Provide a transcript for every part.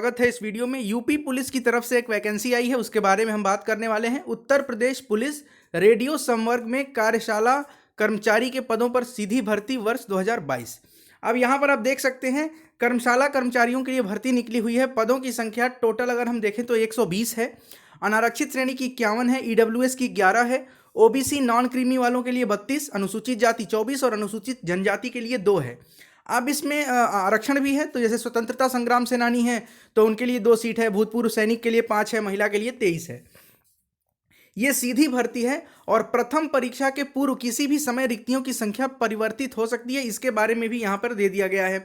स्वागत है इस वीडियो में। यूपी पुलिस की तरफ से एक वैकेंसी आई है, उसके बारे में हम बात करने वाले हैं। उत्तर प्रदेश पुलिस रेडियो संवर्ग में कार्यशाला कर्मचारी के पदों पर सीधी भर्ती वर्ष 2022। अब यहाँ पर आप देख सकते हैं कर्मशाला कर्मचारियों के लिए भर्ती निकली हुई है। पदों की संख्या टोटल अगर हम देखें तो 120 है। अनारक्षित श्रेणी की 51 है, ईडब्ल्यूएस की 11 है, ओबीसी नॉन क्रीमी वालों के लिए 32, अनुसूचित जाति 24 और अनुसूचित जनजाति के लिए 2 है। अब इसमें आरक्षण भी है, तो जैसे स्वतंत्रता संग्राम सेनानी है तो उनके लिए 2 सीट है, भूतपूर्व सैनिक के लिए 5 है, महिला के लिए 23 है। ये सीधी भर्ती है और प्रथम परीक्षा के पूर्व किसी भी समय रिक्तियों की संख्या परिवर्तित हो सकती है, इसके बारे में भी यहाँ पर दे दिया गया है।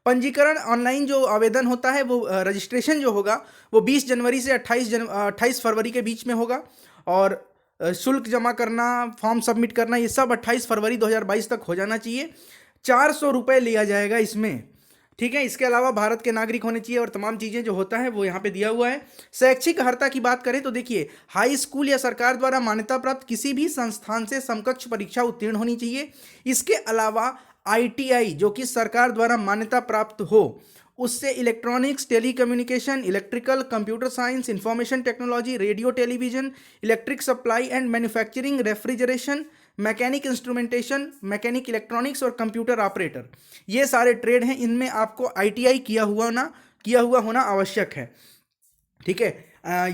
पंजीकरण ऑनलाइन जो आवेदन होता है वो रजिस्ट्रेशन जो होगा वो 20 जनवरी से 28 फरवरी के बीच में होगा और शुल्क जमा करना, फॉर्म सबमिट करना, ये सब 28 फरवरी 2022 तक हो जाना चाहिए। 400 रुपये लिया जाएगा इसमें, ठीक है। इसके अलावा भारत के नागरिक होने चाहिए और तमाम चीज़ें जो होता है वो यहाँ पे दिया हुआ है। शैक्षिक अर्हता की बात करें तो देखिए, हाई स्कूल या सरकार द्वारा मान्यता प्राप्त किसी भी संस्थान से समकक्ष परीक्षा उत्तीर्ण होनी चाहिए। इसके अलावा आईटीआई जो कि सरकार द्वारा मान्यता प्राप्त हो, उससे electronics, telecommunication, electrical, computer science, information technology, radio television, electric supply and manufacturing, refrigeration, mechanic instrumentation, mechanic electronics और कंप्यूटर ऑपरेटर, ये सारे ट्रेड हैं। इनमें आपको आईटीआई किया हुआ होना आवश्यक है, ठीक है।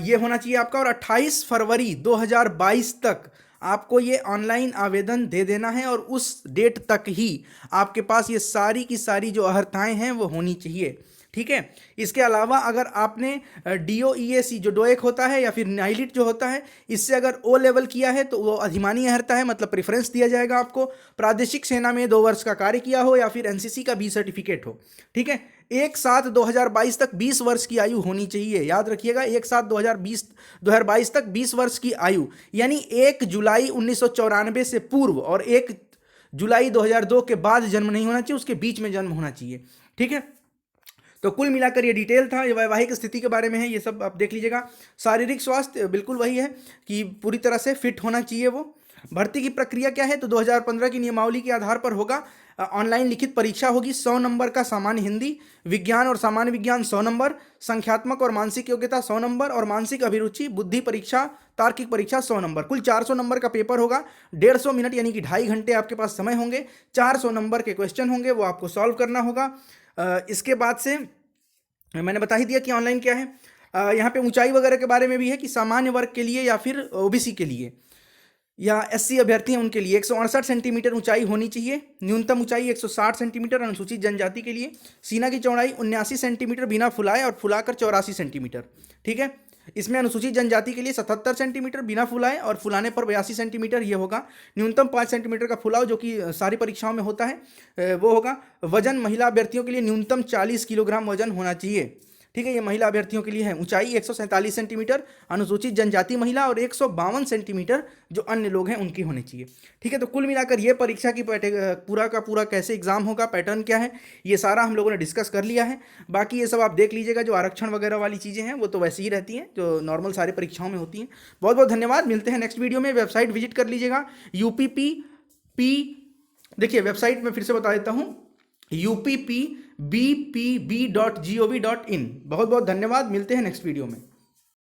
ये होना चाहिए आपका। और 28 फरवरी 2022 तक आपको ये ऑनलाइन आवेदन दे देना है और उस डेट तक ही आपके पास ये सारी की सारी जो अर्हताएं हैं वो होनी चाहिए, ठीक है। इसके अलावा अगर आपने DOEAC जो डोएक होता है या फिर नाइलिट जो होता है, इससे अगर O लेवल किया है तो वो अधिमानी अर्हता है, मतलब प्रेफरेंस दिया जाएगा आपको। प्रादेशिक सेना में 2 वर्ष का कार्य किया हो या फिर NCC का B सर्टिफिकेट हो, ठीक है। 1/7/2022 तक 20 वर्ष की आयु होनी चाहिए, याद रखिएगा। 1/7/2022 तक 20 वर्ष की आयु, यानी 1 जुलाई 1994 से पूर्व और 1 जुलाई 2002 के बाद जन्म नहीं होना चाहिए, उसके बीच में जन्म होना चाहिए, ठीक है। तो कुल मिलाकर ये डिटेल था, ये वैवाहिक स्थिति के बारे में है, ये सब आप देख लीजिएगा। शारीरिक स्वास्थ्य बिल्कुल वही है कि पूरी तरह से फिट होना चाहिए वो। भर्ती की प्रक्रिया क्या है तो 2015 की नियमावली के आधार पर होगा। ऑनलाइन लिखित परीक्षा होगी, 100 नंबर का सामान्य हिंदी, विज्ञान और सामान्य विज्ञान 100 नंबर, संख्यात्मक और मानसिक योग्यता 100 नंबर और मानसिक अभिरुचि, बुद्धि परीक्षा, तार्किक परीक्षा 100 नंबर। कुल 400 नंबर का पेपर होगा। 150 मिनट यानी कि 2.5 घंटे आपके पास समय होंगे। 400 नंबर के क्वेश्चन होंगे, वो आपको सॉल्व करना होगा। इसके बाद से मैंने बता ही दिया कि ऑनलाइन क्या है। यहाँ पे ऊंचाई वगैरह के बारे में भी है कि सामान्य वर्ग के लिए या फिर ओबीसी के लिए या SC अभ्यर्थी हैं उनके लिए 168 सेंटीमीटर ऊंचाई होनी चाहिए। न्यूनतम ऊंचाई 160 सेंटीमीटर अनुसूचित जनजाति के लिए। सीना की चौड़ाई 79 सेंटीमीटर बिना फुलाए और फुलाकर 84 सेंटीमीटर, ठीक है। इसमें अनुसूचित जनजाति के लिए 77 सेंटीमीटर बिना फुलाए और फुलाने पर 82 सेंटीमीटर ये होगा। न्यूनतम 5 सेंटीमीटर का फुलाव जो कि सारी परीक्षाओं में होता है वो होगा। वजन महिला अभ्यर्थियों के लिए न्यूनतम 40 किलोग्राम वजन होना चाहिए, ठीक है। ये महिला अभ्यर्थियों के लिए है। ऊंचाई 147 सेंटीमीटर अनुसूचित जनजाति महिला और 152 सेंटीमीटर जो अन्य लोग हैं उनकी होनी चाहिए, ठीक है। तो कुल मिलाकर ये परीक्षा की पूरा का पूरा कैसे एग्जाम होगा, पैटर्न क्या है, ये सारा हम लोगों ने डिस्कस कर लिया है। बाकी ये सब आप देख लीजिएगा। जो आरक्षण वगैरह वाली चीज़ें हैं वो तो वैसे ही रहती हैं जो नॉर्मल सारी परीक्षाओं में होती हैं। बहुत बहुत धन्यवाद, मिलते हैं नेक्स्ट वीडियो में। वेबसाइट विजिट कर लीजिएगा UPPP, देखिए वेबसाइट में फिर से बता देता हूँ, UPPBPB.gov.in। बहुत बहुत धन्यवाद, मिलते हैं नेक्स्ट वीडियो में।